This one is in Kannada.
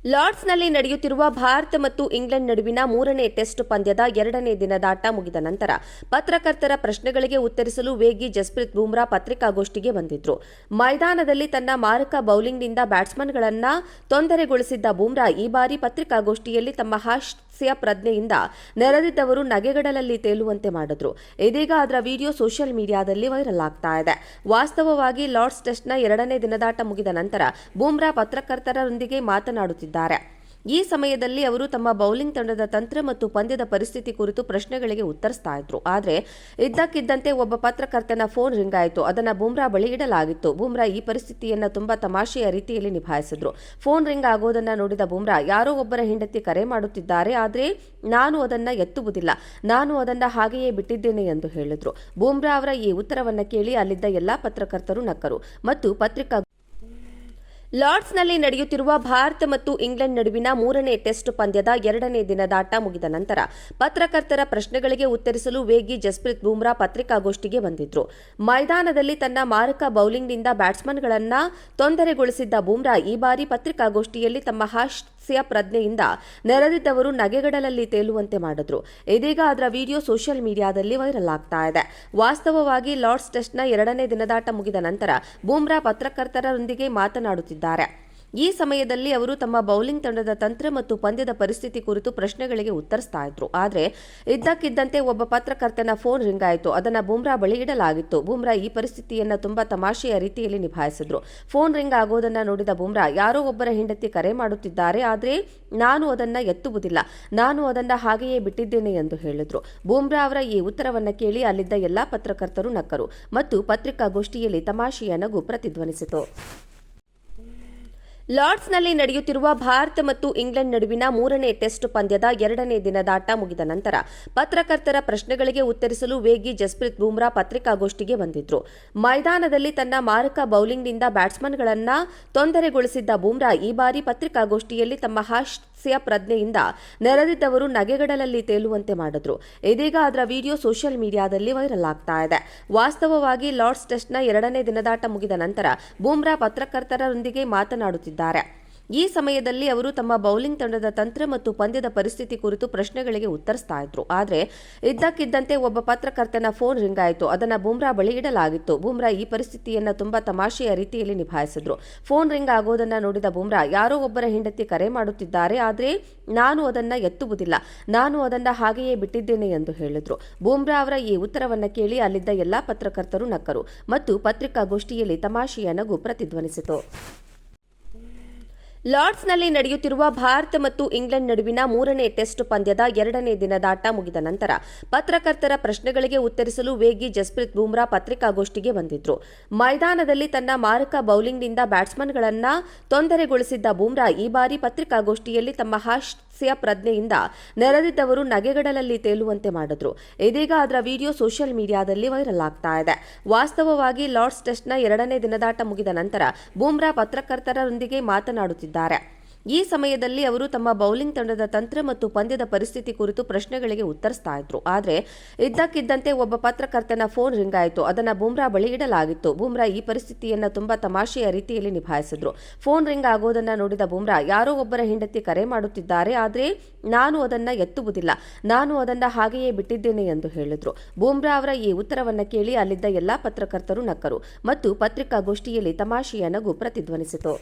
ಲಾರ್ಡ್ಸ್ನಲ್ಲಿ ನಡೆಯುತ್ತಿರುವ ಭಾರತ ಮತ್ತು ಇಂಗ್ಲೆಂಡ್ ನಡುವಿನ ಮೂರನೇ ಟೆಸ್ಟ್ ಪಂದ್ಯದ ಎರಡನೇ ದಿನದಾಟ ಮುಗಿದ ನಂತರ ಪತ್ರಕರ್ತರ ಪ್ರಶ್ನೆಗಳಿಗೆ ಉತ್ತರಿಸಲು ವೇಗಿ ಜಸ್ಪ್ರೀತ್ ಬೂಮ್ರಾ ಪತ್ರಿಕಾಗೋಷ್ಠಿಗೆ ಬಂದಿದ್ರು. ಮೈದಾನದಲ್ಲಿ ತನ್ನ ಮಾರಕ ಬೌಲಿಂಗ್ನಿಂದ ಬ್ಯಾಟ್ಸ್ಮನ್ಗಳನ್ನ ತೊಂದರೆಗೊಳಿಸಿದ್ದ ಬೂಮ್ರಾ ಈ ಬಾರಿ ಪತ್ರಿಕಾಗೋಷ್ಠಿಯಲ್ಲಿ ತಮ್ಮ ಹಾಸ್ಯ ಪ್ರಜ್ಞೆಯಿಂದ ನೆರೆದಿದ್ದವರು ನಗೆಗಡಲಲ್ಲಿ ತೇಲುವಂತೆ ಮಾಡಿದ್ರು. ಇದೀಗ ಅದರ ವಿಡಿಯೋ ಸೋಷಿಯಲ್ ಮೀಡಿಯಾದಲ್ಲಿ ವೈರಲ್ ಆಗ್ತಾ ಇದೆ. ವಾಸ್ತವವಾಗಿ ಲಾರ್ಡ್ಸ್ ಟೆಸ್ಟ್ನ ಎರಡನೇ ದಿನದಾಟ ಮುಗಿದ ನಂತರ ಬೂಮ್ರಾ ಪತ್ರಕರ್ತರೊಂದಿಗೆ ಮಾತನಾಡುತ್ತಿದ್ದಾರೆ. ಈ ಸಮಯದಲ್ಲಿ ಅವರು ತಮ್ಮ ಬೌಲಿಂಗ್ ತಂಡದ ತಂತ್ರ ಮತ್ತು ಪಂದ್ಯದ ಪರಿಸ್ಥಿತಿ ಕುರಿತು ಪ್ರಶ್ನೆಗಳಿಗೆ ಉತ್ತರಿಸ್ತಾ ಇದ್ರು. ಆದರೆ ಇದ್ದಕ್ಕಿದ್ದಂತೆ ಒಬ್ಬ ಪತ್ರಕರ್ತನ ಫೋನ್ ರಿಂಗ್ ಆಯಿತು. ಅದನ್ನು ಬೂಮ್ರಾ ಬಳಿ ಇಡಲಾಗಿತ್ತು. ಬೂಮ್ರಾ ಈ ಪರಿಸ್ಥಿತಿಯನ್ನು ತುಂಬಾ ತಮಾಷೆಯ ರೀತಿಯಲ್ಲಿ ನಿಭಾಯಿಸಿದ್ರು. ಫೋನ್ ರಿಂಗ್ ಆಗೋದನ್ನ ನೋಡಿದ ಬೂಮ್ರಾ, ಯಾರೋ ಒಬ್ಬರ ಹೆಂಡತಿ ಕರೆ ಮಾಡುತ್ತಿದ್ದಾರೆ, ಆದರೆ ನಾನು ಅದನ್ನ ಎತ್ತುವುದಿಲ್ಲ, ನಾನು ಅದನ್ನ ಹಾಗೆಯೇ ಬಿಟ್ಟಿದ್ದೇನೆ ಎಂದು ಹೇಳಿದ್ರು. ಬೂಮ್ರಾ ಅವರ ಈ ಉತ್ತರವನ್ನು ಕೇಳಿ ಅಲ್ಲಿದ್ದ ಎಲ್ಲಾ ಪತ್ರಕರ್ತರು ನಕ್ಕರು ಮತ್ತು ಪತ್ರಿಕಾ ಲಾರ್ಡ್ಸ್ನಲ್ಲಿ ನಡೆಯುತ್ತಿರುವ ಭಾರತ ಮತ್ತು ಇಂಗ್ಲೆಂಡ್ ನಡುವಿನ ಮೂರನೇ ಟೆಸ್ಟ್ ಪಂದ್ಯದ ಎರಡನೇ ದಿನದಾಟ ಮುಗಿದ ನಂತರ ಪತ್ರಕರ್ತರ ಪ್ರಶ್ನೆಗಳಿಗೆ ಉತ್ತರಿಸಲು ವೇಗಿ ಜಸ್ಪ್ರೀತ್ ಬೂಮ್ರಾ ಪತ್ರಿಕಾಗೋಷ್ಠಿಗೆ ಬಂದಿದ್ರು. ಮೈದಾನದಲ್ಲಿ ತನ್ನ ಮಾರಕ ಬೌಲಿಂಗ್ನಿಂದ ಬ್ಯಾಟ್ಸ್ಮನ್ಗಳನ್ನ ತೊಂದರೆಗೊಳಿಸಿದ್ದ ಬೂಮ್ರಾ ಈ ಬಾರಿ ಪತ್ರಿಕಾಗೋಷ್ಠಿಯಲ್ಲಿ ತಮ್ಮ ಹಾಸ್ಯ ಪ್ರಜ್ಞೆಯಿಂದ ನೆರೆದಿದ್ದವರು ನಗೆಗಡಲಲ್ಲಿ ತೇಲುವಂತೆ ಮಾಡಿದ್ರು. ಇದೀಗ ಅದರ ವಿಡಿಯೋ ಸೋಷಿಯಲ್ ಮೀಡಿಯಾದಲ್ಲಿ ವೈರಲ್ ಆಗ್ತಾ ಇದೆ. ವಾಸ್ತವವಾಗಿ ಲಾರ್ಡ್ಸ್ ಟೆಸ್ಟ್ನ ಎರಡನೇ ದಿನದಾಟ ಮುಗಿದ ನಂತರ ಬೂಮ್ರಾ ಪತ್ರಕರ್ತರೊಂದಿಗೆ ಮಾತನಾಡುತ್ತಿದ್ದಾರೆ. ಈ ಸಮಯದಲ್ಲಿ ಅವರು ತಮ್ಮ ಬೌಲಿಂಗ್ ತಂಡದ ತಂತ್ರ ಮತ್ತು ಪಂದ್ಯದ ಪರಿಸ್ಥಿತಿ ಕುರಿತು ಪ್ರಶ್ನೆಗಳಿಗೆ ಉತ್ತರಿಸ್ತಾ ಇದ್ರು. ಆದರೆ ಇದ್ದಕ್ಕಿದ್ದಂತೆ ಒಬ್ಬ ಪತ್ರಕರ್ತನ ಫೋನ್ ರಿಂಗ್ ಆಯಿತು. ಅದನ್ನು ಬೂಮ್ರಾ ಬಳಿ ಇಡಲಾಗಿತ್ತು. ಬೂಮ್ರಾ ಈ ಪರಿಸ್ಥಿತಿಯನ್ನು ತುಂಬಾ ತಮಾಷೆಯ ರೀತಿಯಲ್ಲಿ ನಿಭಾಯಿಸಿದ್ರು. ಫೋನ್ ರಿಂಗ್ ಆಗೋದನ್ನ ನೋಡಿದ ಬೂಮ್ರಾ, ಯಾರೋ ಒಬ್ಬರ ಹೆಂಡತಿ ಕರೆ ಮಾಡುತ್ತಿದ್ದಾರೆ, ಆದರೆ ನಾನು ಅದನ್ನ ಎತ್ತುವುದಿಲ್ಲ, ನಾನು ಅದನ್ನ ಹಾಗೆಯೇ ಬಿಟ್ಟಿದ್ದೇನೆ ಎಂದು ಹೇಳಿದ್ರು. ಬೂಮ್ರಾ ಅವರ ಈ ಉತ್ತರವನ್ನು ಕೇಳಿ ಅಲ್ಲಿದ್ದ ಎಲ್ಲಾ ಪತ್ರಕರ್ತರು ನಕ್ಕರು ಮತ್ತು ಪತ್ರಿಕಾಗೋಷ್ಠಿಯಲ್ಲಿ ತಮಾಷೆಯ ನಗು ಪ್ರತಿಧ್ವನಿಸಿತು. ಲಾರ್ಡ್ಸ್ನಲ್ಲಿ ನಡೆಯುತ್ತಿರುವ ಭಾರತ ಮತ್ತು ಇಂಗ್ಲೆಂಡ್ ನಡುವಿನ ಮೂರನೇ ಟೆಸ್ಟ್ ಪಂದ್ಯದ ಎರಡನೇ ದಿನದಾಟ ಮುಗಿದ ನಂತರ ಪತ್ರಕರ್ತರ ಪ್ರಶ್ನೆಗಳಿಗೆ ಉತ್ತರಿಸಲು ವೇಗಿ ಜಸ್ಪ್ರೀತ್ ಬೂಮ್ರಾ ಪತ್ರಿಕಾಗೋಷ್ಠಿಗೆ ಬಂದಿದ್ರು. ಮೈದಾನದಲ್ಲಿ ತನ್ನ ಮಾರಕ ಬೌಲಿಂಗ್ನಿಂದ ಬ್ಯಾಟ್ಸ್ಮನ್ಗಳನ್ನ ತೊಂದರೆಗೊಳಿಸಿದ್ದ ಬೂಮ್ರಾ ಈ ಬಾರಿ ಪತ್ರಿಕಾಗೋಷ್ಠಿಯಲ್ಲಿ ತಮ್ಮ ಹಾಸ್ಯ ಪ್ರಜ್ಞೆಯಿಂದ ನೆರೆದಿದ್ದವರು ನಗೆಗಡಲಲ್ಲಿ ತೇಲುವಂತೆ ಮಾಡಿದ್ರು. ಇದೀಗ ಅದರ ವಿಡಿಯೋ ಸೋಷಿಯಲ್ ಮೀಡಿಯಾದಲ್ಲಿ ವೈರಲ್ ಆಗ್ತಾ ಇದೆ. ವಾಸ್ತವವಾಗಿ ಲಾರ್ಡ್ಸ್ ಟೆಸ್ಟ್ನ ಎರಡನೇ ದಿನದಾಟ ಮುಗಿದ ನಂತರ ಬೂಮ್ರಾ ಪತ್ರಕರ್ತರೊಂದಿಗೆ ಮಾತನಾಡುತ್ತಿದ್ದಾರೆ. ಈ ಸಮಯದಲ್ಲಿ ಅವರು ತಮ್ಮ ಬೌಲಿಂಗ್ ತಂಡದ ತಂತ್ರ ಮತ್ತು ಪಂದ್ಯದ ಪರಿಸ್ಥಿತಿ ಕುರಿತು ಪ್ರಶ್ನೆಗಳಿಗೆ ಉತ್ತರಿಸ್ತಾ ಇದ್ರು. ಆದರೆ ಇದ್ದಕ್ಕಿದ್ದಂತೆ ಒಬ್ಬ ಪತ್ರಕರ್ತನ ಫೋನ್ ರಿಂಗ್ ಆಯಿತು. ಅದನ್ನು ಬೂಮ್ರಾ ಬಳಿ ಇಡಲಾಗಿತ್ತು. ಬೂಮ್ರಾ ಈ ಪರಿಸ್ಥಿತಿಯನ್ನು ತುಂಬಾ ತಮಾಷೆಯ ರೀತಿಯಲ್ಲಿ ನಿಭಾಯಿಸಿದ್ರು. ಫೋನ್ ರಿಂಗ್ ಆಗೋದನ್ನ ನೋಡಿದ ಬೂಮ್ರಾ, ಯಾರೋ ಒಬ್ಬರ ಹೆಂಡತಿ ಕರೆ ಮಾಡುತ್ತಿದ್ದಾರೆ, ಆದರೆ ನಾನು ಅದನ್ನ ಎತ್ತುವುದಿಲ್ಲ, ನಾನು ಅದನ್ನ ಹಾಗೆಯೇ ಬಿಟ್ಟಿದ್ದೇನೆ ಎಂದು ಹೇಳಿದ್ರು. ಬೂಮ್ರಾ ಅವರ ಈ ಉತ್ತರವನ್ನು ಕೇಳಿ ಅಲ್ಲಿದ್ದ ಎಲ್ಲಾ ಪತ್ರಕರ್ತರು ನಕ್ಕರು ಮತ್ತು ಪತ್ರಿಕಾಗೋಷ್ಠಿಯಲ್ಲಿ ತಮಾಷೆಯ ನಗು ಪ್ರತಿಧ್ವನಿಸಿತು. ಲಾರ್ಡ್ಸ್ನಲ್ಲಿ ನಡೆಯುತ್ತಿರುವ ಭಾರತ ಮತ್ತು ಇಂಗ್ಲೆಂಡ್ ನಡುವಿನ ಮೂರನೇ ಟೆಸ್ಟ್ ಪಂದ್ಯದ ಎರಡನೇ ದಿನದಾಟ ಮುಗಿದ ನಂತರ ಪತ್ರಕರ್ತರ ಪ್ರಶ್ನೆಗಳಿಗೆ ಉತ್ತರಿಸಲು ವೇಗಿ ಜಸ್ಪ್ರೀತ್ ಬೂಮ್ರಾ ಪತ್ರಿಕಾಗೋಷ್ಠಿಗೆ ಬಂದಿದ್ರು. ಮೈದಾನದಲ್ಲಿ ತನ್ನ ಮಾರಕ ಬೌಲಿಂಗ್ನಿಂದ ಬ್ಯಾಟ್ಸ್ಮನ್ಗಳನ್ನ ತೊಂದರೆಗೊಳಿಸಿದ್ದ ಬೂಮ್ರಾ ಈ ಬಾರಿ ಪತ್ರಿಕಾಗೋಷ್ಠಿಯಲ್ಲಿ ತಮ್ಮ ಹಾಸ್ಯ ಪ್ರಜ್ಞೆಯಿಂದ ನೆರೆದಿದ್ದವರು ನಗೆಗಡಲಲ್ಲಿ ತೇಲುವಂತೆ ಮಾಡಿದ್ರು. ಇದೀಗ ಅದರ ವಿಡಿಯೋ ಸೋಷಿಯಲ್ ಮೀಡಿಯಾದಲ್ಲಿ ವೈರಲ್ ಆಗ್ತಾ ಇದೆ. ವಾಸ್ತವವಾಗಿ ಲಾರ್ಡ್ಸ್ ಟೆಸ್ಟ್ನ ಎರಡನೇ ದಿನದಾಟ ಮುಗಿದ ನಂತರ ಬೂಮ್ರಾ ಪತ್ರಕರ್ತರೊಂದಿಗೆ ಮಾತನಾಡುತ್ತಿದ್ದಾರೆ. ಈ ಸಮಯದಲ್ಲಿ ಅವರು ತಮ್ಮ ಬೌಲಿಂಗ್ ತಂಡದ ತಂತ್ರ ಮತ್ತು ಪಂದ್ಯದ ಪರಿಸ್ಥಿತಿ ಕುರಿತು ಪ್ರಶ್ನೆಗಳಿಗೆ ಉತ್ತರಿಸ್ತಾ ಇದ್ರು. ಆದರೆ ಇದ್ದಕ್ಕಿದ್ದಂತೆ ಒಬ್ಬ ಪತ್ರಕರ್ತನ ಫೋನ್ ರಿಂಗ್ ಆಯಿತು. ಅದನ್ನು ಬೂಮ್ರಾ ಬಳಿ ಇಡಲಾಗಿತ್ತು. ಬೂಮ್ರಾ ಈ ಪರಿಸ್ಥಿತಿಯನ್ನು ತುಂಬಾ ತಮಾಷೆಯ ರೀತಿಯಲ್ಲಿ ನಿಭಾಯಿಸಿದ್ರು. ಫೋನ್ ರಿಂಗ್ ಆಗೋದನ್ನ ನೋಡಿದ ಬೂಮ್ರಾ, ಯಾರೋ ಒಬ್ಬರ ಹೆಂಡತಿ ಕರೆ ಮಾಡುತ್ತಿದ್ದಾರೆ, ಆದರೆ ನಾನು ಅದನ್ನ ಎತ್ತುವುದಿಲ್ಲ, ನಾನು ಅದನ್ನ ಹಾಗೆಯೇ ಬಿಟ್ಟಿದ್ದೇನೆ ಎಂದು ಹೇಳಿದ್ರು. ಬೂಮ್ರಾ ಅವರ ಈ ಉತ್ತರವನ್ನು ಕೇಳಿ ಅಲ್ಲಿದ್ದ ಎಲ್ಲಾ ಪತ್ರಕರ್ತರು ನಕ್ಕರು ಮತ್ತು ಪತ್ರಿಕಾಗೋಷ್ಠಿಯಲ್ಲಿ ತಮಾಷೆಯ ನಗು ಪ್ರತಿಧ್ವನಿಸಿತು.